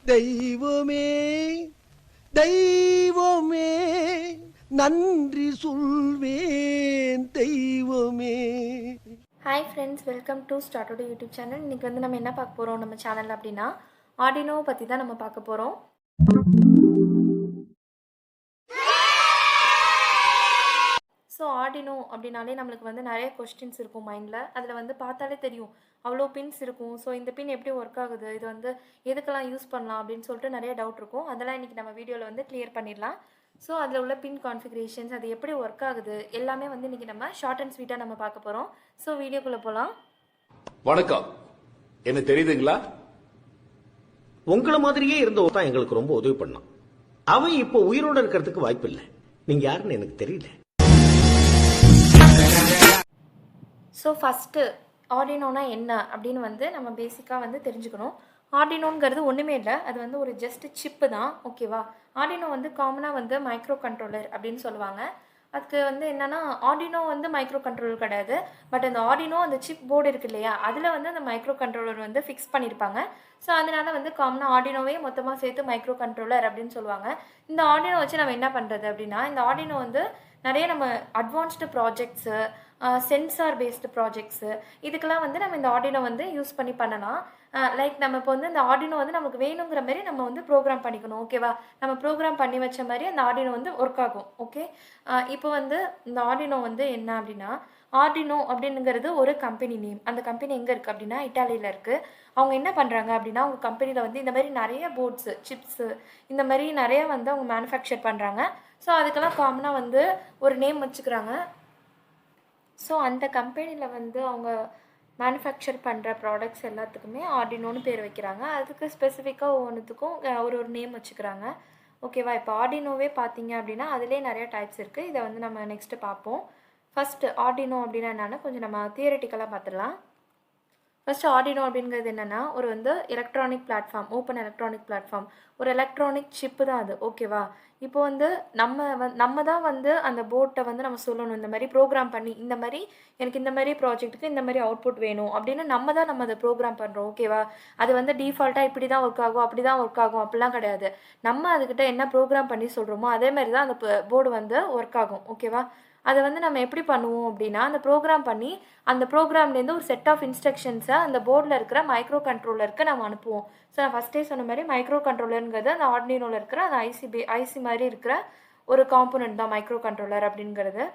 தெய்வமே தெய்வமே நன்றி சொல்வேன் தெய்வமே. ஹாய் ஃப்ரெண்ட்ஸ், வெல்கம் டு ஸ்டார்டோட யூடியூப் சேனல். இன்றைக்கி வந்து நம்ம என்ன பார்க்க போகிறோம் நம்ம சேனல் அப்படின்னா ஆர்டினோ பற்றி தான் நம்ம பார்க்க போகிறோம். ஸோ ஆர்டினோ அப்படின்னாலே நம்மளுக்கு வந்து நிறைய கொஸ்டின்ஸ் இருக்கும் மைண்டில். அதில் வந்து பார்த்தாலே தெரியும் அவ்வளோ பின்ஸ் இருக்கும். ஸோ இந்த பின் எப்படி ஒர்க் ஆகுது, இது வந்து எதுக்கெல்லாம் யூஸ் பண்ணலாம் அப்படின்னு சொல்லிட்டு நிறைய டவுட் இருக்கும். அதெல்லாம் இன்றைக்கி நம்ம வீடியோவில் வந்து கிளியர் பண்ணிடலாம். ஸோ அதில் உள்ள பின் கான்ஃபிகரேஷன்ஸ், அது எப்படி ஒர்க் ஆகுது எல்லாமே வந்து இன்றைக்கி நம்ம ஷார்ட் அண்ட் ஸ்வீட்டாக நம்ம பார்க்க போகிறோம். ஸோ வீடியோக்குள்ளே போகலாம். வணக்கம், என்ன தெரியுதுங்களா? உங்களை மாதிரியே இருந்தவன் தான் எங்களுக்கு ரொம்ப உதவி பண்ணான். அவன் இப்போ உயிரோட இருக்கிறதுக்கு வாய்ப்பு இல்லை. நீங்க யாருன்னு எனக்கு தெரியல. ஸோ ஃபஸ்ட்டு ஆர்டினோனா என்ன அப்படின்னு வந்து நம்ம பேசிக்காக வந்து தெரிஞ்சுக்கணும். ஆர்டினோங்கிறது ஒன்றுமே இல்லை, அது வந்து ஒரு ஜஸ்ட் சிப்பு தான். ஓகேவா? ஆர்டினோ வந்து காமனாக வந்து மைக்ரோ கண்ட்ரோலர் அப்படின்னு சொல்லுவாங்க. அதுக்கு வந்து என்னென்னா ஆர்டினோ வந்து மைக்ரோ கண்ட்ரோலர் கிடையாது. பட் அந்த ஆர்டினோ அந்த சிப் போர்டு இருக்குது இல்லையா, அதில் வந்து அந்த மைக்ரோ கண்ட்ரோலர் வந்து ஃபிக்ஸ் பண்ணியிருப்பாங்க. ஸோ அதனால வந்து காமனாக ஆர்டினோவே மொத்தமாக சேர்த்து மைக்ரோ கண்ட்ரோலர் அப்படின்னு சொல்லுவாங்க. இந்த ஆர்டினோ வச்சு நம்ம என்ன பண்ணுறது அப்படின்னா, இந்த ஆர்டினோ வந்து நிறைய நம்ம advanced projects, sensor based projects, இதுக்கெல்லாம் வந்து நம்ம இந்த ஆர்டினோ வந்து யூஸ் பண்ணி பண்ணலாம். லைக் நம்ம இப்போ வந்து இந்த ஆர்டினோ வந்து நமக்கு வேணுங்கிற மாதிரி நம்ம வந்து ப்ரோக்ராம் பண்ணிக்கணும். ஓகேவா? நம்ம ப்ரோக்ராம் பண்ணி வச்ச மாதிரி அந்த ஆர்டினோ வந்து ஒர்க் ஆகும். ஓகே, இப்போ வந்து இந்த ஆர்டினோ வந்து என்ன அப்படின்னா, ஆர்டினோ அப்படிங்கிறது ஒரு கம்பெனி நேம். அந்த கம்பெனி எங்கே இருக்குது அப்படின்னா இட்டாலியில் இருக்குது. அவங்க என்ன பண்ணுறாங்க அப்படின்னா, அவங்க கம்பெனியில் வந்து இந்த மாதிரி நிறைய போர்ட்ஸு, சிப்ஸு, இந்த மாதிரி நிறைய வந்து அவங்க மேனுஃபேக்சர் பண்ணுறாங்க. ஸோ அதுக்கெல்லாம் காமனாக வந்து ஒரு நேம் வச்சுக்கிறாங்க. ஸோ அந்த கம்பெனியில் வந்து அவங்க மேனுஃபேக்சர் பண்ணுற ப்ராடக்ட்ஸ் எல்லாத்துக்குமே ஆர்டினோன்னு பேர் வைக்கிறாங்க. அதுக்கு ஸ்பெசிஃபிக்காக ஒவ்வொன்றுத்துக்கும் ஒரு நேம் வச்சுக்கிறாங்க. ஓகேவா? இப்போ ஆர்டினோவே பார்த்தீங்க அப்படின்னா அதிலே நிறைய டைப்ஸ் இருக்குது. இதை வந்து நம்ம நெக்ஸ்ட்டு பார்ப்போம். ஃபஸ்ட்டு ஆர்டினோ அப்படின்னா என்னென்னா கொஞ்சம் நம்ம தியரட்டிக்கலாக பார்த்துடலாம். ஃபஸ்ட்டு ஆர்டினோ அப்படிங்கிறது என்னென்னா ஒரு வந்து electronic platform, open electronic platform, ஒரு எலக்ட்ரானிக் சிப்பு தான் அது. ஓகேவா? இப்போ வந்து நம்ம தான் வந்து அந்த போர்ட்டை வந்து நம்ம சொல்லணும், இந்த மாதிரி ப்ரோக்ராம் பண்ணி, இந்த மாதிரி எனக்கு இந்த மாதிரி ப்ராஜெக்ட்டுக்கு இந்த மாதிரி அவுட்புட் வேணும் அப்படின்னு நம்ம அதை ப்ரோக்ராம் பண்ணுறோம். ஓகேவா? அது வந்து டிஃபால்ட்டாக இப்படி தான் ஒர்க் ஆகும், அப்படி தான் ஒர்க் ஆகும் அப்படிலாம் கிடையாது. நம்ம அதுக்கிட்ட என்ன ப்ரோக்ராம் பண்ணி சொல்கிறோமோ அதே மாதிரி தான் அந்த போர்டு வந்து ஒர்க் ஆகும். ஓகேவா? அதை வந்து நம்ம எப்படி பண்ணுவோம் அப்படின்னா, அந்த ப்ரோக்ராம் பண்ணி அந்த ப்ரோக்ராம்லேருந்து ஒரு செட் ஆஃப் இன்ஸ்ட்ரக்ஷன்ஸை அந்த போர்டில் இருக்கிற மைக்ரோ கண்ட்ரோலருக்கு நம்ம அனுப்புவோம். ஸோ நான் ஃபஸ்ட்டே சொன்ன மாதிரி மைக்ரோ கண்ட்ரோலருங்கிறது அந்த ஆர்டினோவில் இருக்கிற அந்த ஐசி மாதிரி இருக்கிற ஒரு காம்போனன்ட் தான் மைக்ரோ கண்ட்ரோலர் அப்படிங்கிறது.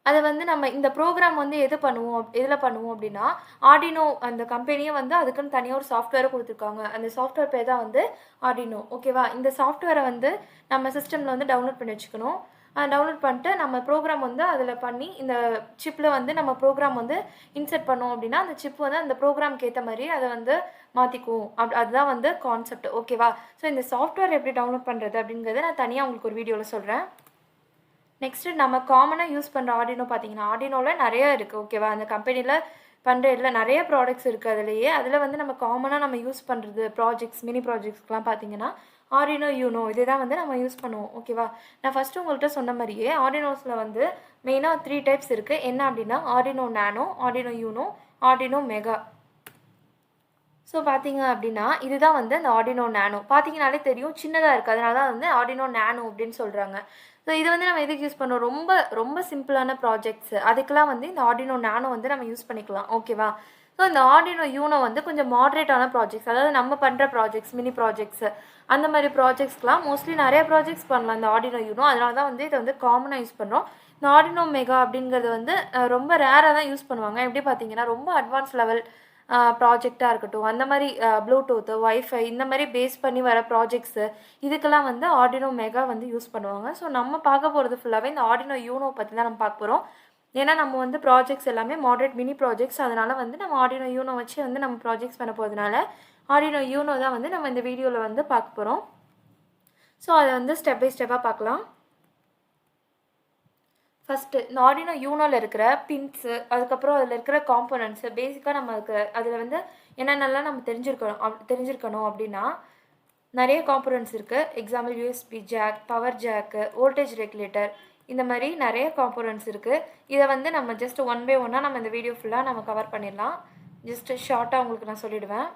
அதை வந்து நம்ம இந்த ப்ரோக்ராம் வந்து எதில் பண்ணுவோம் அப்படின்னா, ஆர்டினோ அந்த கம்பெனியே வந்து அதுக்குன்னு தனியாக ஒரு சாஃப்ட்வேரை கொடுத்துருக்காங்க. அந்த சாஃப்ட்வேர் பேர் தான் வந்து ஆர்டினோ. ஓகேவா? இந்த சாஃப்ட்வேரை வந்து நம்ம சிஸ்டமில் வந்து டவுன்லோட் பண்ணி வச்சுக்கணும். டவுன்லோட் பண்ணிட்டு நம்ம ப்ரோக்ராம் வந்து அதில் பண்ணி இந்த சிப்பில் வந்து நம்ம ப்ரோக்ராம் வந்து இன்சர்ட் பண்ணோம் அப்படின்னா அந்த சிப் வந்து அந்த ப்ரோக்ராம்க்கு ஏற்ற மாதிரி அதை வந்து மாற்றிக்கும். அதுதான் வந்து கான்செப்ட். ஓகேவா? ஸோ இந்த சாஃப்ட்வேர் எப்படி டவுன்லோட் பண்ணுறது அப்படிங்கிறத நான் தனியாக உங்களுக்கு ஒரு வீடியோவில் சொல்கிறேன். நெக்ஸ்ட்டு நம்ம காமனாக யூஸ் பண்ணுற ஆர்டினோ பார்த்தீங்கன்னா, ஆர்டினோவில் நிறையா இருக்குது. ஓகேவா? அந்த கம்பெனியில் பண்ணுற இதில் நிறைய ப்ராடக்ட்ஸ் இருக்குது. அதில் வந்து நம்ம காமனாக நம்ம யூஸ் பண்ணுறது ப்ராஜெக்ட்ஸ், மினி ப்ராஜெக்ட்ஸ்க்கெலாம் பார்த்தீங்கன்னா ஆர்டினோ யூனோ இதே தான் வந்து நம்ம யூஸ் பண்ணுவோம். ஓகேவா? நான் ஃபஸ்ட்டு உங்கள்கிட்ட சொன்ன மாதிரியே ஆர்டினோஸில் வந்து மெயினாக 3 டைப்ஸ் இருக்குது. என்ன அப்படின்னா Arduino Nano, Arduino Uno, Arduino Mega. So பார்த்தீங்க அப்படின்னா இதுதான் வந்து அந்த ஆர்டினோ நானோ. பார்த்தீங்கனாலே தெரியும் சின்னதாக இருக்குது, அதனால தான் வந்து ஆர்டினோ நானோ அப்படின்னு சொல்கிறாங்க. ஸோ இது வந்து நம்ம எதுக்கு யூஸ் பண்ணுறோம், ரொம்ப ரொம்ப சிம்பிளான ப்ராஜெக்ட்ஸு, அதுக்கெலாம் வந்து இந்த ஆர்டினோ நானோ வந்து நம்ம யூஸ் பண்ணிக்கலாம். ஓகேவா? ஸோ இந்த ஆர்டினோ யூனோ வந்து கொஞ்சம் மாட்ரேட்டான ப்ராஜெக்ட்ஸ், அதாவது நம்ம பண்ணுற ப்ராஜெக்ட்ஸ், மினி ப்ராஜெக்ட்ஸு, அந்த மாதிரி ப்ராஜெக்ட்ஸ்க்கெலாம் மோஸ்ட்லி நிறைய ப்ராஜெக்ட்ஸ் பண்ணலாம் இந்த ஆர்டினோ யூனோ. அதனால தான் வந்து இதை வந்து காமனாக யூஸ் பண்ணுறோம். இந்த ஆர்டினோ மெகா அப்படிங்கிறது வந்து ரொம்ப ரேராக தான் யூஸ் பண்ணுவாங்க. எப்படி பார்த்தீங்கன்னா ரொம்ப அட்வான்ஸ் லெவல் ப்ராஜெக்டாக இருக்கட்டும், அந்த மாதிரி ப்ளூடூத்து, வைஃபை இந்த மாதிரி பேஸ் பண்ணி வர ப்ராஜெக்ட்ஸு, இதுக்கெல்லாம் வந்து ஆர்டினோ மெகா வந்து யூஸ் பண்ணுவாங்க. ஸோ நம்ம பார்க்க போகிறது ஃபுல்லாகவே இந்த ஆர்டினோ யூனோ பற்றி தான் நம்ம பார்க்க போகிறோம். ஏன்னா நம்ம வந்து ப்ராஜெக்ட்ஸ் எல்லாமே மாடரேட் மினி ப்ராஜெக்ட்ஸ், அதனால் வந்து நம்ம ஆர்டினோ யூனோ வச்சு வந்து நம்ம ப்ராஜெக்ட்ஸ் பண்ண போகிறதுனால ஆர்டினோ யூனோ தான் வந்து நம்ம இந்த வீடியோவில் வந்து பார்க்க போகிறோம். ஸோ அதை வந்து ஸ்டெப் பை ஸ்டெப்பாக பார்க்கலாம். ஃபஸ்ட்டு இந்த ஆர்டினோ யூனோவில் இருக்கிற பின்ஸு, அதுக்கப்புறம் அதில் இருக்கிற காம்போனன்ட்ஸு, பேசிக்காக நமக்கு அதில் வந்து என்னென்னலாம் நம்ம தெரிஞ்சிருக்கணும் அப்படின்னா நிறைய காம்போனன்ட்ஸ் இருக்குது. Example USB jack, power jack, voltage regulator, இந்த மாதிரி நிறைய காம்போனன்ட்ஸ் இருக்குது. இதை வந்து நம்ம ஜஸ்ட் ஒன் பை ஒன்னாக நம்ம இந்த வீடியோ ஃபுல்லாக நம்ம கவர் பண்ணிடலாம். ஜஸ்ட்டு ஷார்ட்டாக உங்களுக்கு நான் சொல்லிவிடுவேன்.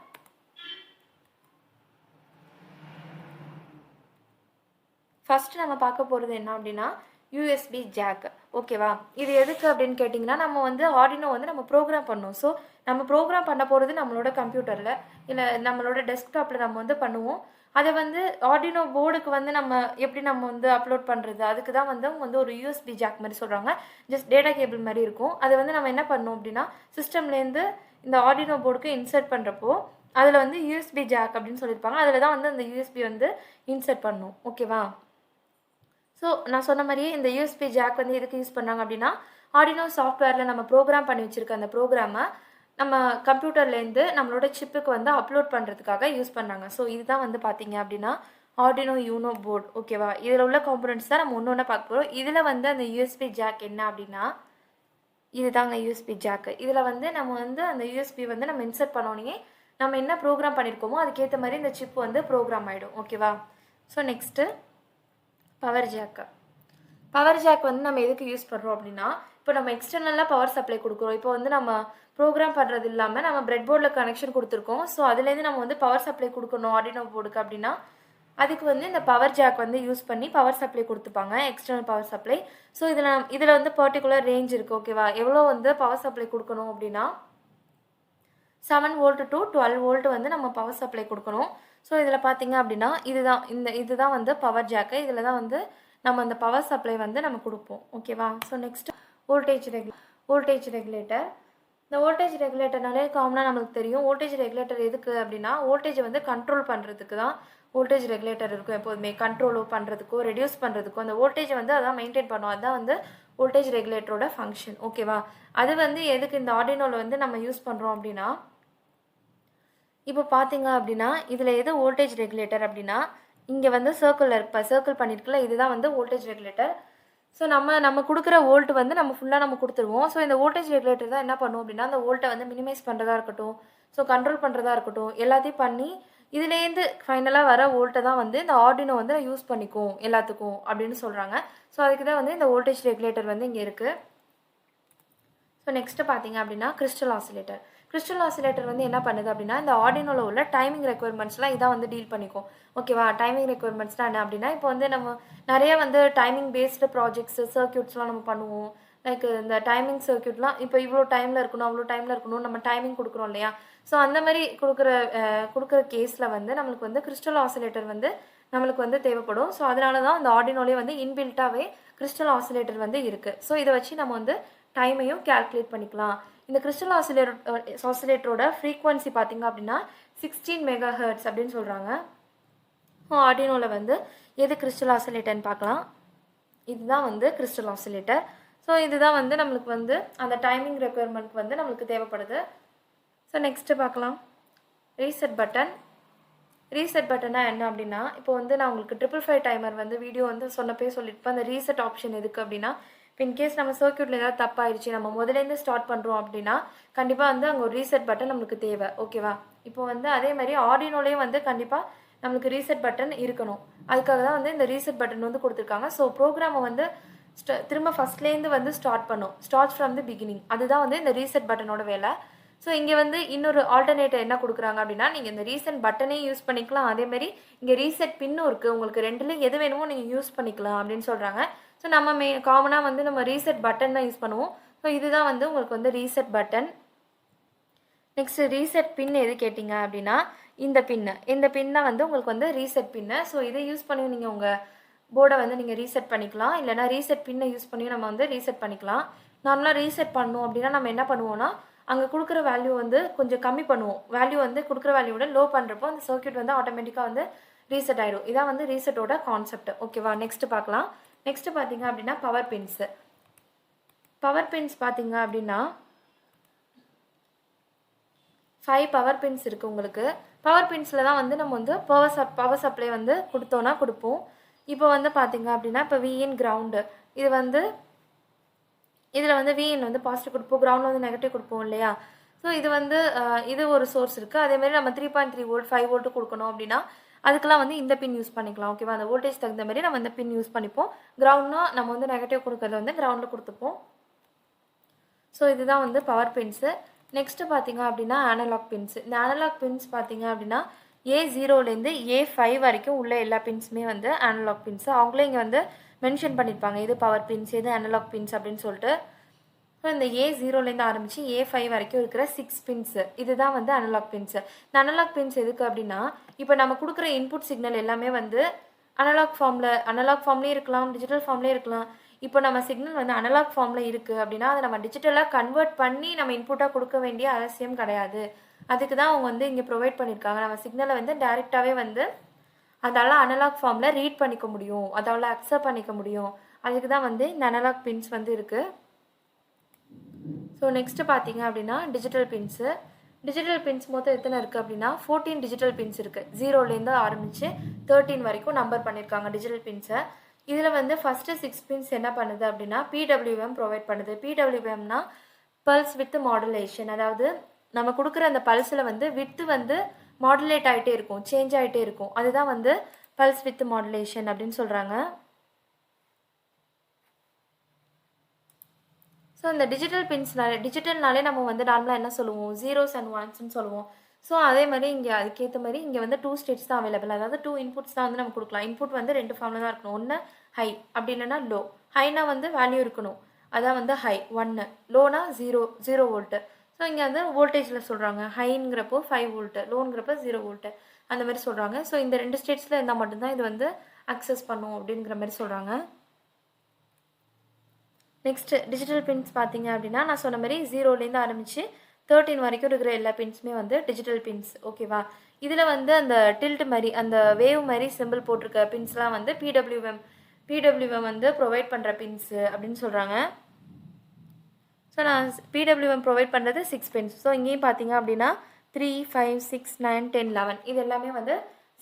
ஃபஸ்ட்டு நம்ம பார்க்க போகிறது என்ன அப்படின்னா யூஎஸ்பி ஜாக். ஓகேவா? இது எதுக்கு அப்படின்னு கேட்டிங்கன்னா, நம்ம வந்து ஆர்டினோ வந்து நம்ம ப்ரோக்ராம் பண்ணோம். ஸோ நம்ம ப்ரோக்ராம் பண்ண போகிறது நம்மளோட கம்ப்யூட்டரில் இல்லை நம்மளோட டெஸ்க்டாப்பில் நம்ம வந்து பண்ணுவோம். அதை வந்து ஆர்டினோ போர்டுக்கு வந்து நம்ம எப்படி நம்ம வந்து அப்லோட் பண்ணுறது, அதுக்கு தான் வந்து அவங்க வந்து ஒரு யூஎஸ்பி ஜாக் மாதிரி சொல்கிறாங்க. ஜஸ்ட் டேட்டா கேபிள் மாதிரி இருக்கும். அதை வந்து நம்ம என்ன பண்ணோம் அப்படின்னா சிஸ்டம்லேருந்து இந்த ஆர்டினோ போர்டுக்கு இன்சர்ட் பண்ணுறப்போ அதில் வந்து யூஎஸ்பி ஜாக் அப்படின்னு சொல்லியிருப்பாங்க. அதில் தான் வந்து அந்த யூஎஸ்பி வந்து இன்சர்ட் பண்ணணும். ஓகேவா? ஸோ நான் சொன்ன மாதிரியே இந்த யூஎஸ்பி ஜாக் வந்து எதுக்கு யூஸ் பண்ணாங்க அப்படின்னா ஆர்டினோ சாஃப்ட்வேரில் நம்ம ப்ரோக்ராம் பண்ணி வச்சுருக்க அந்த ப்ரோக்ராமை நம்ம கம்ப்யூட்டர்லேருந்து நம்மளோட சிப்புக்கு வந்து அப்லோட் பண்ணுறதுக்காக யூஸ் பண்ணாங்க. ஸோ இதுதான் வந்து பார்த்தீங்க அப்படின்னா ஆர்டினோ யூனோ போர்டு. ஓகேவா? இதில் உள்ள காம்பனன்ட்ஸ் தான் நம்ம ஒன்று பார்க்க போகிறோம். இதில் வந்து அந்த யூஎஸ்பி ஜாக் என்ன அப்படின்னா இதுதாங்க யூஎஸ்பி ஜாக்கு. இதில் வந்து நம்ம வந்து அந்த யூஎஸ்பி வந்து நம்ம இன்சர்ட் பண்ணோன்னே நம்ம என்ன ப்ரோக்ராம் பண்ணியிருக்கோமோ அதுக்கேற்ற மாதிரி இந்த சிப் வந்து ப்ரோக்ராம் ஆகிடும். ஓகேவா? So next power jack. Power jack வந்து நம்ம எதுக்கு யூஸ் பண்ணுறோம் அப்படின்னா இப்போ நம்ம எக்ஸ்டர்னலாக பவர் சப்ளை கொடுக்குறோம். இப்போ வந்து நம்ம ப்ரோக்ராம் பண்ணுறது இல்லாமல் நம்ம பிரெட் போர்டில் கனெக்ஷன் கொடுத்துருக்கோம். ஸோ அதுலேருந்து நம்ம வந்து பவர் சப்ளை கொடுக்கணும் ஆர்டினோ போர்டுக்கு அப்படின்னா அதுக்கு வந்து இந்த பவர் ஜாக் வந்து யூஸ் பண்ணி பவர் சப்ளை கொடுத்துப்பாங்க, எக்ஸ்டர்னல் பவர் சப்ளை. ஸோ இதில் வந்து பர்டிகுலர் ரேஞ்ச் இருக்குது. ஓகேவா? எவ்வளோ வந்து பவர் சப்ளை கொடுக்கணும் அப்படின்னா 7 வோல்ட் டு 12 வோல்ட் வந்து நம்ம பவர் சப்ளை கொடுக்கணும். ஸோ இதில் பார்த்தீங்க அப்படின்னா இதுதான் வந்து பவர் ஜாக்கு. இதில் தான் வந்து நம்ம அந்த பவர் சப்ளை வந்து நம்ம கொடுப்போம். ஓகேவா? So next voltage regulator. இந்த வோல்டேஜ் ரெகுலேட்டர்னாலே காமனாக நம்மளுக்கு தெரியும். வோல்டேஜ் ரெகுலேட்டர் எதுக்கு அப்படின்னா வோல்டேஜை வந்து கண்ட்ரோல் பண்ணுறதுக்கு தான் வோல்டேஜ் ரெகுலேட்டர் இருக்கும். எப்போதுமே கண்ட்ரோலோ பண்ணுறதுக்கோ ரெடியூஸ் பண்ணுறதுக்கோ அந்த வோல்டேஜை வந்து அதான் மெயின்டைன் பண்ணும். அதுதான் வந்து வோல்டேஜ் ரெகுலேட்டரோட ஃபங்க்ஷன். ஓகேவா? அது வந்து எதுக்கு இந்த ஆர்டினோவில் வந்து நம்ம யூஸ் பண்ணுறோம் அப்படின்னா இப்போ பார்த்தீங்க அப்படின்னா இதில் எது வோல்டேஜ் ரெகுலேட்டர் அப்படின்னா இங்கே வந்து சர்க்கிள் பண்ணியிருக்குல்ல, இதுதான் வந்து வோல்டேஜ் ரெகுலேட்டர். ஸோ நம்ம கொடுக்குற வோல்ட் வந்து நம்ம ஃபுல்லாக நம்ம கொடுத்துருவோம். ஸோ இந்த வோல்டேஜ் ரெகுலேட்டர் தான் என்ன பண்ணும் அப்படின்னா அந்த வோல்ட்டை வந்து மினிமைஸ் பண்ணுறதா இருக்கட்டும், ஸோ கண்ட்ரோல் பண்ணுறதா இருக்கட்டும், எல்லாத்தையும் பண்ணி இதுலேருந்து ஃபைனலாக வர வோல்ட்டை தான் வந்து இந்த ஆர்டினோ வந்து யூஸ் பண்ணிக்கும் எல்லாத்துக்கும் அப்படின்னு சொல்கிறாங்க. ஸோ அதுக்கு தான் வந்து இந்த வோல்டேஜ் ரெகுலேட்டர் வந்து இங்கே இருக்குது. ஸோ நெக்ஸ்ட்டு பார்த்தீங்க அப்படின்னா கிறிஸ்டல் ஆசிலேட்டர் வந்து என்ன பண்ணுது அப்படின்னா இந்த ஆர்டினோவில் உள்ள டைமிங் ரெக்குயர்மெண்ட்ஸ்லாம் இதான் வந்து டீல் பண்ணிக்கும். ஓகேவா? டைமிங் ரெக்குயர்மெண்ட்ஸ்லாம் என்ன அப்படின்னா இப்போ வந்து நம்ம நிறைய வந்து டைமிங் பேஸ்டு ப்ராஜெக்ட்ஸ் சர்க்யூட்ஸ்லாம் நம்ம பண்ணுவோம். லைக் இந்த டைமிங் சர்க்யூட்லாம் இப்போ இவ்வளோ டைமில் இருக்கணும் அவ்வளோ டைமில் இருக்கணும் நம்ம டைமிங் கொடுக்குறோம் இல்லையா? ஸோ அந்த மாதிரி கொடுக்குற கேஸில் வந்து நம்மளுக்கு வந்து கிறிஸ்டல் ஆசிலேட்டர் வந்து நம்மளுக்கு வந்து தேவைப்படும். ஸோ அதனால தான் அந்த ஆர்டினோலே வந்து இன்பில்ட்டாகவே கிறிஸ்டல் ஆசிலேட்டர் வந்து இருக்குது. ஸோ இதை வச்சு நம்ம வந்து டைமையும் கேல்குலேட் பண்ணிக்கலாம். இந்த கிறிஸ்டல் ஆசிலேட்டரோட ஃப்ரீக்வன்சி பார்த்தீங்க அப்படின்னா 16 மெகாஹெர்ட்ஸ் அப்படின்னு சொல்கிறாங்க. ஆர்டினோவில் வந்து எது கிறிஸ்டல் ஆசிலேட்டர்னு பார்க்கலாம். இதுதான் வந்து கிறிஸ்டல் ஆசிலேட்டர். ஸோ இதுதான் வந்து நம்மளுக்கு வந்து அந்த டைமிங் ரெக்குயர்மெண்ட்க்கு வந்து நம்மளுக்கு தேவைப்படுது. ஸோ நெக்ஸ்ட்டு பார்க்கலாம் ரீசெட் பட்டனா என்ன அப்படின்னா இப்போ வந்து நான் உங்களுக்கு 555 டைமர் வந்து வீடியோ வந்து சொல்லியிருப்பேன். அந்த ரீசெட் ஆப்ஷன் எதுக்கு அப்படின்னா இப்போ இன்கேஸ் நம்ம சர்க்யூட்டில் ஏதாவது தப்பாயிடுச்சு நம்ம முதலேருந்து ஸ்டார்ட் பண்ணுறோம் அப்படின்னா கண்டிப்பாக வந்து அங்கே ஒரு ரீசெட் பட்டன் நம்மளுக்கு தேவை. ஓகேவா? இப்போ வந்து அதே மாதிரி ஆர்டினோலேயும் வந்து கண்டிப்பாக நம்மளுக்கு ரீசெட் பட்டன் இருக்கணும். அதுக்காக தான் வந்து இந்த ரீசெட் பட்டன் வந்து கொடுத்துருக்காங்க. ஸோ ப்ரோக்ராமை வந்து திரும்ப ஃபஸ்ட்லேருந்து வந்து ஸ்டார்ட் ஃப்ரம் தி பிகினிங். அதுதான் வந்து இந்த ரீசெட் பட்டனோட வேலை. ஸோ இங்கே வந்து இன்னொரு ஆல்டர்னேட்டர் என்ன கொடுக்குறாங்க அப்படின்னா நீங்கள் இந்த ரீசெட் பட்டனே யூஸ் பண்ணிக்கலாம், அதேமாதிரி இங்கே ரீசெட் பின்னும் இருக்குது, உங்களுக்கு ரெண்டுலேயும் எது வேணுமோ நீங்கள் யூஸ் பண்ணிக்கலாம் அப்படின்னு சொல்கிறாங்க. ஸோ நம்ம காமனாக வந்து நம்ம ரீசெட் பட்டன் தான் யூஸ் பண்ணுவோம். ஸோ இதுதான் வந்து உங்களுக்கு வந்து ரீசெட் பட்டன். நெக்ஸ்ட்டு ரீசெட் பின் எது கேட்டிங்க அப்படின்னா இந்த பின்னை வந்து உங்களுக்கு வந்து ரீசெட் பின்னு. ஸோ இதை யூஸ் பண்ணி நீங்கள் உங்கள் போர்டை வந்து நீங்கள் ரீசெட் பண்ணிக்கலாம், இல்லைனா ரீசெட் பின்னை யூஸ் பண்ணி நம்ம வந்து ரீசெட் பண்ணிக்கலாம். நார்மலாக ரீசெட் பண்ணோம் அப்படின்னா நம்ம என்ன பண்ணுவோம்னா அங்கே கொடுக்குற வேல்யூ வந்து கொஞ்சம் கம்மி பண்ணுவோம். வேல்யூ வந்து கொடுக்குற வேல்யூவோட லோ பண்ணுறப்போ அந்த சர்க்யூட் வந்து ஆட்டோமேட்டிக்காக வந்து ரீசெட் ஆகிடும். இதான் வந்து ரீசெட்டோட கான்செப்ட். ஓகேவா? நெக்ஸ்ட்டு பார்க்கலாம். நெக்ஸ்ட்டு பார்த்தீங்க அப்படின்னா பவர் பின்ஸ் பார்த்தீங்க அப்படின்னா 5 பவர் பின்ஸ் இருக்குது உங்களுக்கு. பவர் பின்ஸில் தான் வந்து நம்ம வந்து பவர் சப்ளை வந்து கொடுப்போம். இப்போ வந்து பார்த்தீங்க அப்படின்னா இப்போ விஇன் கிரவுண்டு இதில் வந்து விஇன் வந்து பாசிட்டிவ் கொடுப்போம், கிரவுண்டில் வந்து நெகட்டிவ் கொடுப்போம் இல்லையா? ஸோ இது வந்து இது ஒரு சோர்ஸ் இருக்குது. அதேமாதிரி நம்ம 3.3 வோல்ட் 5 வோல்ட்டு கொடுக்கணும் அப்படின்னா அதுக்கெல்லாம் வந்து இந்த பின் யூஸ் பண்ணிக்கலாம். ஓகேவா? அந்த வோல்டேஜ் தகுந்த மாதிரி நம்ம இந்த பின் யூஸ் பண்ணிப்போம். கிரவுண்ட்னா நம்ம வந்து நெகட்டிவ் கொடுக்கறத வந்து கிரவுண்டில் கொடுத்துப்போம். ஸோ இதுதான் வந்து பவர் பின்ஸு. நெக்ஸ்ட்டு பார்த்தீங்க அப்படின்னா அனலாக் பின்ஸ். இந்த அனலாக் பின்ஸ் பார்த்தீங்க அப்படின்னா A0லேருந்து A5 வரைக்கும் உள்ள எல்லா பின்ஸுமே வந்து அனலாக் பின்ஸ். அவங்களே இங்கே வந்து மென்ஷன் பண்ணியிருப்பாங்க எது பவர் பின்ஸ் எது அனலாக் பின்ஸ் அப்படின்னு சொல்லிட்டு. ஸோ இந்த A0லேருந்து ஆரம்பித்து A5 வரைக்கும் இருக்கிற 6 பின்ஸு இதுதான் வந்து அனலாக் பின்ஸு. இந்த அனலாக் பின்ஸ் எதுக்கு அப்படின்னா, இப்போ நம்ம கொடுக்குற இன்புட் சிக்னல் எல்லாமே வந்து அனலாக் ஃபார்ம்லேயே இருக்கலாம், டிஜிட்டல் ஃபார்ம்லேயே இருக்கலாம். இப்போ நம்ம சிக்னல் வந்து அனலாக் ஃபார்மில் இருக்குது அப்படின்னா அதை நம்ம டிஜிட்டலாக கன்வெர்ட் பண்ணி நம்ம இன்புட்டாக கொடுக்க வேண்டிய அவசியம் கிடையாது. அதுக்கு தான் அவங்க வந்து இங்கே ப்ரொவைட் பண்ணியிருக்காங்க. நம்ம சிக்னலை வந்து டைரெக்டாகவே வந்து அதால் அனலாக் ஃபார்மில் ரீட் பண்ணிக்க முடியும், அதால் அக்செப்ட் பண்ணிக்க முடியும். அதுக்கு தான் வந்து இந்த அனலாக் பின்ஸ் வந்து இருக்குது. ஸோ நெக்ஸ்ட்டு பார்த்தீங்க அப்படின்னா டிஜிட்டல் பின்ஸு. டிஜிட்டல் பின்ஸ் மொத்தம் எத்தனை இருக்குது அப்படின்னா 14 டிஜிட்டல் பின்ஸ் இருக்குது. 0லேருந்து ஆரம்பித்து 13 வரைக்கும் நம்பர் பண்ணியிருக்காங்க டிஜிட்டல் பின்ஸை. இதில் வந்து ஃபஸ்ட்டு 6 பின்ஸ் என்ன பண்ணுது அப்படின்னா பிடபிள்யூஎம் ப்ரொவைட் பண்ணுது. பிடபிள்யூஎம்னா பல்ஸ் வித் மாடுலேஷன். அதாவது நம்ம கொடுக்குற அந்த பல்ஸில் வந்து வித்து வந்து மாடுலேட் ஆகிட்டே இருக்கும், சேஞ்ச் ஆகிட்டே இருக்கும். அதுதான் வந்து பல்ஸ் வித் மாடுலேஷன் அப்படின்னு சொல்கிறாங்க. ஸோ இந்த டிஜிட்டல்னாலே நம்ம வந்து நார்மலாக என்ன சொல்லுவோம், 0s and 1s சொல்லுவோம். ஸோ அதே மாதிரி இங்கே அதுக்கேற்ற மாதிரி இங்கே வந்து 2 ஸ்டேட்ஸ் தான் அவைலபிள். அதாவது 2 இன்புட்ஸ் தான் வந்து நம்ம கொடுக்கலாம். இன்புட் வந்து 2 ஃபார்மில் தான் இருக்கணும். ஒன்று ஹை அப்படி இல்லைன்னா லோ. ஹைனா வந்து வேல்யூ இருக்கணும், அதான் வந்து ஹை 1, லோனா 0 வோல்ட்டு. ஸோ இங்கே வந்து வோல்டேஜில் சொல்கிறாங்க. ஹைங்கிறப்போ 5 வோல்ட்டு, லோங்கிறப்போ 0 வோல்ட்டு அந்த மாதிரி சொல்கிறாங்க. ஸோ இந்த 2 ஸ்டேட்ஸில் இருந்தால் மட்டும்தான் இது வந்து அக்சஸ் பண்ணும் அப்படிங்கிற மாதிரி சொல்கிறாங்க. நெக்ஸ்ட்டு டிஜிட்டல் பின்ஸ் பார்த்தீங்க அப்படின்னா நான் சொன்ன மாதிரி 0லேருந்து ஆரம்பித்து 13 வரைக்கும் இருக்கிற எல்லா பின்ஸுமே வந்து டிஜிட்டல் பின்ஸ். ஓகேவா? இதில் வந்து அந்த டில்ட் மாதிரி அந்த வேவ் மாதிரி சிம்பிள் போட்டிருக்க பின்ஸ்லாம் வந்து பிடபிள்யூஎம் வந்து ப்ரொவைட் பண்ணுற பின்ஸு அப்படின்னு சொல்கிறாங்க. ஸோ நான் பிடபிள்யூஎம் ப்ரொவைட் பண்ணுறது 6 பின்ஸ். ஸோ இங்கேயும் பார்த்தீங்க அப்படின்னா 3, 5, 6, 9, 10, 11 இது எல்லாமே வந்து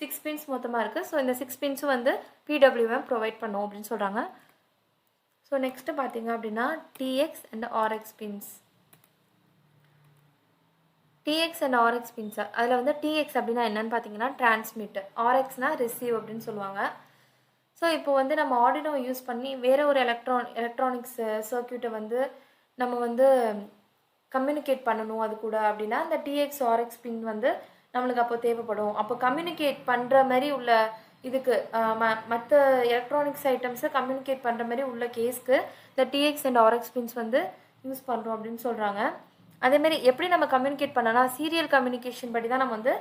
6 பின்ஸ் மொத்தமாக இருக்குது. ஸோ இந்த 6 பின்ஸும் வந்து பிடபிள்யூஎம் ப்ரொவைட் பண்ணும் அப்படின்னு சொல்கிறாங்க. ஸோ நெக்ஸ்ட்டு பார்த்தீங்க அப்படின்னா TX and RX pins. TX and RX pins அதில் வந்து டிஎக்ஸ் அப்படின்னா என்னன்னு பார்த்தீங்கன்னா டிரான்ஸ்மிட், ஆர்எக்ஸ்னால் ரிசீவ் அப்படின்னு சொல்லுவாங்க. ஸோ இப்போ வந்து நம்ம ஆர்டினோ யூஸ் பண்ணி வேறு ஒரு எலக்ட்ரானிக்ஸ் சர்க்யூட்டை வந்து நம்ம வந்து கம்யூனிகேட் பண்ணணும் அது கூட அப்படின்னா இந்த டிஎக்ஸ் ஆர்எக்ஸ் பின் வந்து நம்மளுக்கு அப்போ தேவைப்படும். அப்போ கம்யூனிகேட் பண்ணுற மாதிரி உள்ள இதுக்கு மற்ற எலக்ட்ரானிக்ஸ் ஐட்டம்ஸை கம்யூனிகேட் பண்ணுற மாதிரி உள்ள கேஸ்க்கு இந்த டிஎக்ஸ் அண்ட் ஆர்எக்ஸ் பின்ஸ் வந்து யூஸ் பண்ணுறோம் அப்படின்னு சொல்கிறாங்க. அதேமாரி எப்படி நம்ம கம்யூனிகேட் பண்ணலாம், சீரியல் கம்யூனிகேஷன் படி தான் நம்ம வந்து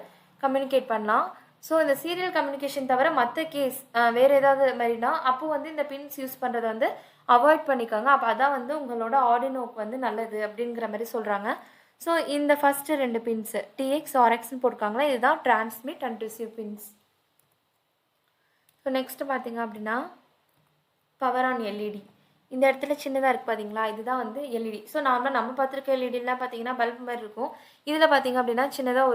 கம்யூனிகேட் பண்ணலாம். ஸோ இந்த சீரியல் கம்யூனிகேஷன் தவிர மற்ற கேஸ் வேறு ஏதாவது மாதிரினா அப்போ வந்து இந்த பின்ஸ் யூஸ் பண்ணுறதை வந்து அவாய்ட் பண்ணிக்கோங்க. அப்போ அதான் வந்து உங்களோட ஆர்டினோக்கு வந்து நல்லது அப்படிங்கிற மாதிரி சொல்கிறாங்க. ஸோ இந்த ஃபஸ்ட்டு 2 பின்ஸு டிஎக்ஸ் ஆர்எக்ஸ்ன்னு போட்டிருக்காங்களா, இதுதான் transmit and receive pins. So next பார்த்தீங்க அப்படின்னா பவர் ஆன் எல்இடி. இந்த இடத்துல சின்னதாக இருக்குது பார்த்தீங்களா, இதுதான் வந்து எல்இடி. ஸோ நார்மலாக நம்ம பார்த்துருக்க எல்இடிலாம் பார்த்தீங்கன்னா பல்ப் மாதிரி இருக்கும். இதில் பார்த்தீங்க அப்படின்னா சின்னதாக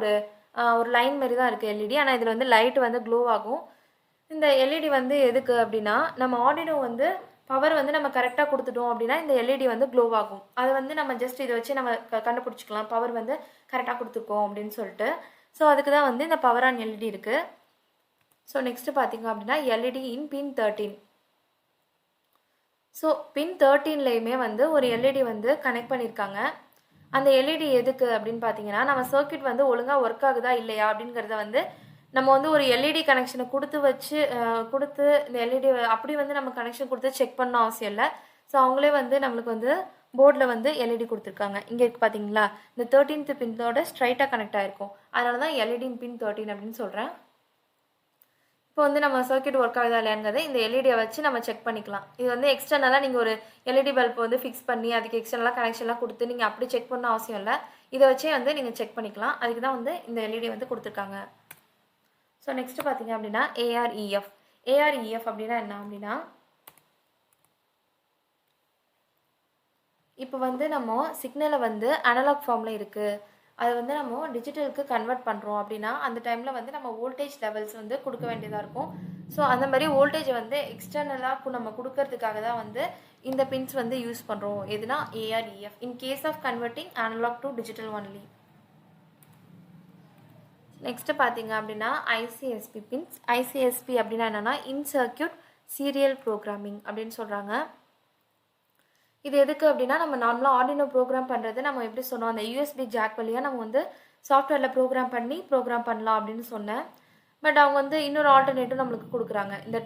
ஒரு லைன் மாதிரி தான் இருக்குது எல்இடி. ஆனால் இதில் வந்து லைட்டு வந்து க்ளோ ஆகும். இந்த எல்இடி வந்து எதுக்கு அப்படின்னா நம்ம ஆர்டினோ வந்து பவர் வந்து நம்ம கரெக்டாக கொடுத்துட்டோம் அப்படின்னா இந்த எல்இடி வந்து க்ளோ ஆகும். அதை வந்து நம்ம ஜஸ்ட் இதை வச்சு நம்ம கண்டுபிடிச்சிக்கலாம் பவர் வந்து கரெக்டாக கொடுத்துருக்கோம் அப்படின்னு சொல்லிட்டு. ஸோ அதுக்கு தான் வந்து இந்த பவர் ஆன் எல்இடி இருக்குது. ஸோ நெக்ஸ்ட்டு பார்த்தீங்க அப்படின்னா எல்இடி இன் பின் 13. ஸோ பின் 13லேயுமே வந்து ஒரு எல்இடி வந்து கனெக்ட் பண்ணியிருக்காங்க. அந்த எல்இடி எதுக்கு அப்படின்னு பார்த்தீங்கன்னா நம்ம சர்க்யூட் வந்து ஒழுங்காக ஒர்க் ஆகுதா இல்லையா அப்படிங்கிறத வந்து நம்ம வந்து ஒரு எல்இடி கனெக்ஷனை கொடுத்து இந்த எல்இடி அப்படி வந்து நம்ம கனெக்ஷன் கொடுத்து செக் பண்ண அவசியம் இல்லை. ஸோ அவங்களே வந்து நம்மளுக்கு வந்து போர்டில் வந்து எல்இடி கொடுத்துருக்காங்க. இங்கே இருக்குது பார்த்தீங்களா, இந்த 13th பின்னோட ஸ்ட்ரைட்டாக கனெக்ட் ஆகிருக்கும். அதனால தான் எல்இடி இன் பின் 13 அப்படின்னு சொல்கிறேன். இப்போ வந்து நம்ம சர்க்யூட் ஒர்க் ஆகுதா இல்லையாங்கிறத இந்த எல்இடியை வச்சு நம்ம செக் பண்ணிக்கலாம். இது வந்து எக்ஸ்டர்னலாக நீங்கள் ஒரு எல்இடி பல்ப் வந்து ஃபிக்ஸ் பண்ணி அதுக்கு எக்ஸ்டர்னலாக கனெக்ஷன்லாம் கொடுத்து நீங்கள் அப்படி செக் பண்ண அவசியம் இல்லை. இதை வச்சே வந்து நீங்கள் செக் பண்ணிக்கலாம். அதுக்கு தான் வந்து இந்த எல்இடி வந்து கொடுத்துருக்காங்க. ஸோ நெக்ஸ்ட்டு பார்த்தீங்க அப்படின்னா AREF. AREF அப்படின்னா என்ன அப்படின்னா இப்போ வந்து நம்ம சிக்னலை வந்து அனலாக் ஃபார்மில் இருக்குது, அதை வந்து நம்ம டிஜிட்டலுக்கு கன்வெர்ட் பண்ணுறோம் அப்படின்னா அந்த டைமில் வந்து நம்ம வோல்டேஜ் லெவல்ஸ் வந்து கொடுக்க வேண்டியதாக இருக்கும். ஸோ அந்த மாதிரி வோல்டேஜை வந்து எக்ஸ்டர்னலாக நம்ம கொடுக்கறதுக்காக தான் வந்து இந்த பின்ஸ் வந்து யூஸ் பண்ணுறோம். எதுனா AREF in case of converting analog to digital only. Next பார்த்தீங்க அப்படின்னா ICSP பின்ஸ். ICSP அப்படின்னா என்னென்னா இன் சர்க்யூட் சீரியல் ப்ரோக்ராமிங் அப்படின்னு சொல்கிறாங்க. இது எதுக்கு அப்படின்னா நம்ம நார்மலாக ஆர்டினோ ப்ரோக்ராம் பண்ணுறது நம்ம எப்படி சொன்னோம் அந்த USB ஜாக் வழியாக நம்ம வந்து சாஃப்ட்வேரில் ப்ரோக்ராம் பண்ணலாம் அப்படின்னு சொன்னேன். பட் அவங்க வந்து இன்னொரு ஆல்டர்னேட்டிவ் நம்மளுக்கு கொடுக்குறாங்க. இந்த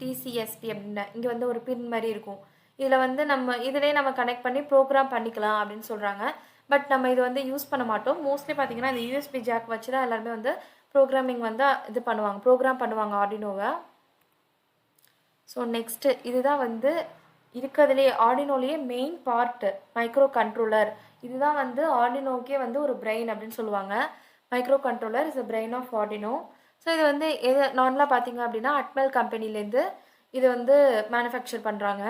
டிசிஎஸ்பி அப்படின்னு இங்கே வந்து ஒரு பின் மாதிரி இருக்கும். இதில் வந்து நம்ம இதிலே நம்ம கனெக்ட் பண்ணி ப்ரோக்ராம் பண்ணிக்கலாம் அப்படின்னு சொல்கிறாங்க. பட் நம்ம இது வந்து யூஸ் பண்ண மாட்டோம். மோஸ்ட்லி பார்த்தீங்கன்னா இந்த யூஎஸ்பி ஜாக் வச்சு தான் எல்லாருமே வந்து ப்ரோக்ராம் பண்ணுவாங்க ஆர்டினோவை. ஸோ நெக்ஸ்ட்டு இதுதான் வந்து இருக்கிறதுலே ஆர்டினோலேயே மெயின் பார்ட்டு மைக்ரோ கண்ட்ரோலர். இதுதான் வந்து ஆர்டினோக்கே வந்து ஒரு பிரெயின் அப்படின்னு சொல்லுவாங்க. Microcontroller is a brain of Arduino. So இது வந்து எது நார்மலாக பார்த்தீங்க அப்படின்னா அட்மெல் கம்பெனிலேருந்து இது வந்து மேனுஃபேக்சர் பண்ணுறாங்க.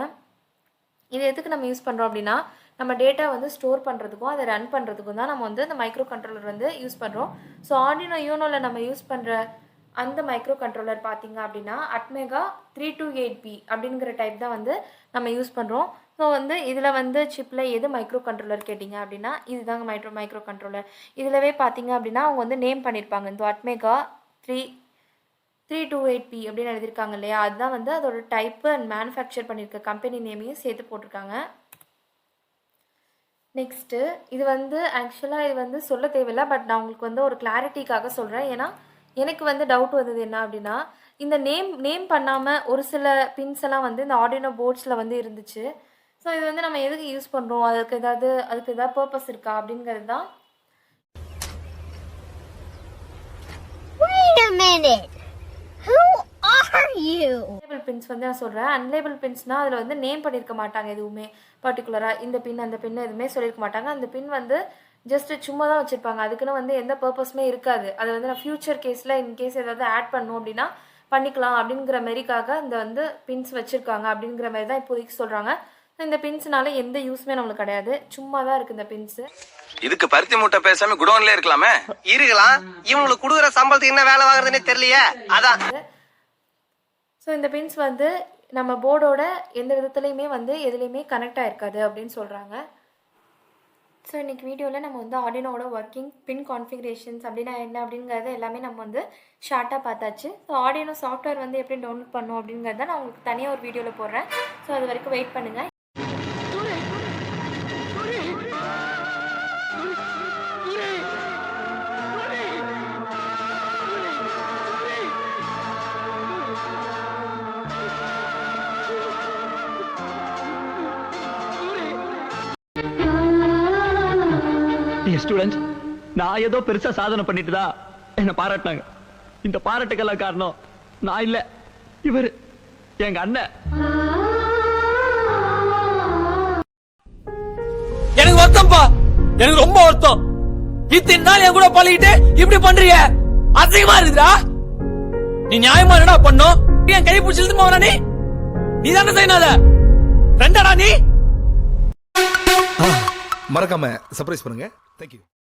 இது எதுக்கு நம்ம யூஸ் பண்ணுறோம் அப்படின்னா நம்ம டேட்டா வந்து ஸ்டோர் பண்ணுறதுக்கும் அதை ரன் பண்ணுறதுக்கும் தான் நம்ம வந்து இந்த மைக்ரோ கண்ட்ரோலர் வந்து யூஸ் பண்ணுறோம். ஸோ ஆர்டினோ யூனோவில் நம்ம யூஸ் பண்ணுற அந்த மைக்ரோ கண்ட்ரோலர் பார்த்தீங்க அப்படின்னா அட்மெகா 328B அப்படிங்கிற டைப் தான் வந்து நம்ம யூஸ் பண்ணுறோம். ஸோ வந்து இதில் வந்து சிப்பில் எது மைக்ரோ கண்ட்ரோலர் கேட்டிங்க அப்படின்னா இதுதாங்க மைக்ரோ கண்ட்ரோலர். இதிலவே பார்த்தீங்க அப்படின்னா அவங்க வந்து நேம் பண்ணியிருப்பாங்க. இந்த அட்மெகா 328B அப்படின்னு எழுதியிருக்காங்க இல்லையா, அதுதான் வந்து அதோட டைப்பு அண்ட் மேனுஃபேக்சர் பண்ணியிருக்க கம்பெனி நேமையும் சேர்த்து போட்டிருக்காங்க. நெக்ஸ்ட்டு இது வந்து ஆக்சுவலாக இது வந்து சொல்ல தேவையில்லை, பட் நான் உங்களுக்கு வந்து ஒரு கிளாரிட்டிக்காக சொல்கிறேன். ஏன்னா எனக்கு வந்து டவுட் வந்தது என்ன அப்படின்னா இந்த நேம் பண்ணாமல் ஒரு சில பின்ஸ் எல்லாம் வந்து இந்த ஆர்டினோ போர்ட்ஸில் வந்து இருந்துச்சு. ஸோ இது வந்து நம்ம எதுக்கு யூஸ் பண்ணுறோம், அதுக்கு ஏதாவது பர்பஸ் இருக்கா அப்படிங்கிறது தான். அன்லேபிள் பின்ஸ் வந்து நான் சொல்கிறேன். அன்லேபிள் பின்ஸ்னால் அதில் வந்து நேம் பண்ணியிருக்க மாட்டாங்க எதுவுமே பர்டிகுலராக இந்த பின் அந்த பின் எதுவுமே சொல்லியிருக்க மாட்டாங்க. அந்த பின் வந்து ஜஸ்ட் சும்மா தான் வச்சுருப்பாங்க. அதுக்குன்னு வந்து எந்த பர்பஸுமே இருக்காது. அது வந்து நான் ஃப்யூச்சர் கேஸில் இன்கேஸ் ஏதாவது ஆட் பண்ணணும் அப்படின்னா பண்ணிக்கலாம் அப்படிங்கிற மாரிக்காக இந்த வந்து பின்ஸ் வச்சுருக்காங்க அப்படிங்கிற மாதிரி தான் இப்போதைக்கு சொல்கிறாங்க. இந்த பின்ஸ்னால எந்த யூஸ்மே நம்மளுக்கு கிடையாது, சும்மா தான் இருக்குது இந்த பின்ஸு. இதுக்கு பருத்தி மூட்டை பேசாம குடோன்ல இருக்கலாமே. இருக்கலாம், இவங்களுக்கு கொடுக்குற சம்பளத்துக்கு என்ன வேலை வாங்குறதுன்னே தெரியலையே. அதான் ஸோ இந்த பின்ஸ் வந்து நம்ம போர்டோட எந்த விதத்துலையுமே வந்து எதுலேயுமே கனெக்ட் ஆகிருக்காது அப்படின்னு சொல்கிறாங்க. ஸோ இன்றைக்கி வீடியோவில் நம்ம வந்து ஆர்டினோட ஒர்க்கிங் பின் கான்ஃபிகரேஷன்ஸ் அப்படின்னா என்ன அப்படிங்கிறத எல்லாமே நம்ம வந்து ஷார்ட்டாக பார்த்தாச்சு. ஸோ ஆர்டினோ சாஃப்ட்வேர் வந்து எப்படி டவுன்லோட் பண்ணணும் அப்படிங்கிறத நான் உங்களுக்கு தனியாக ஒரு வீடியோவில் போடுறேன். ஸோ அது வரைக்கும் வெயிட் பண்ணுங்கள். ஸ்டூடெண்ட்ஸ், நான் ஏதோ பெருசா சாதனை பண்ணிட்டுதா என்ன பாராட்டினாங்க. இந்த பாராட்டுக்கெல்லாம் காரணம் நான் இல்ல, இவரு எங்க அண்ணன். எனக்கு வருத்தம்ப்பா, எனக்கு ரொம்ப வருத்தம். இத்தனை நாள் என் கூட பழகிட்டு இப்படி பண்றீங்க, அசிங்கமா இருக்குதா? நீ நியாயமா என்னடா பண்ணும்? என் கை பிடிச்சி இழுத்து போவனா? நீ தானே செய்யணாத ரெண்டடா நீ. மறக்காம சர்ப்ரைஸ் பண்ணுங்க. தேங்க்யூ.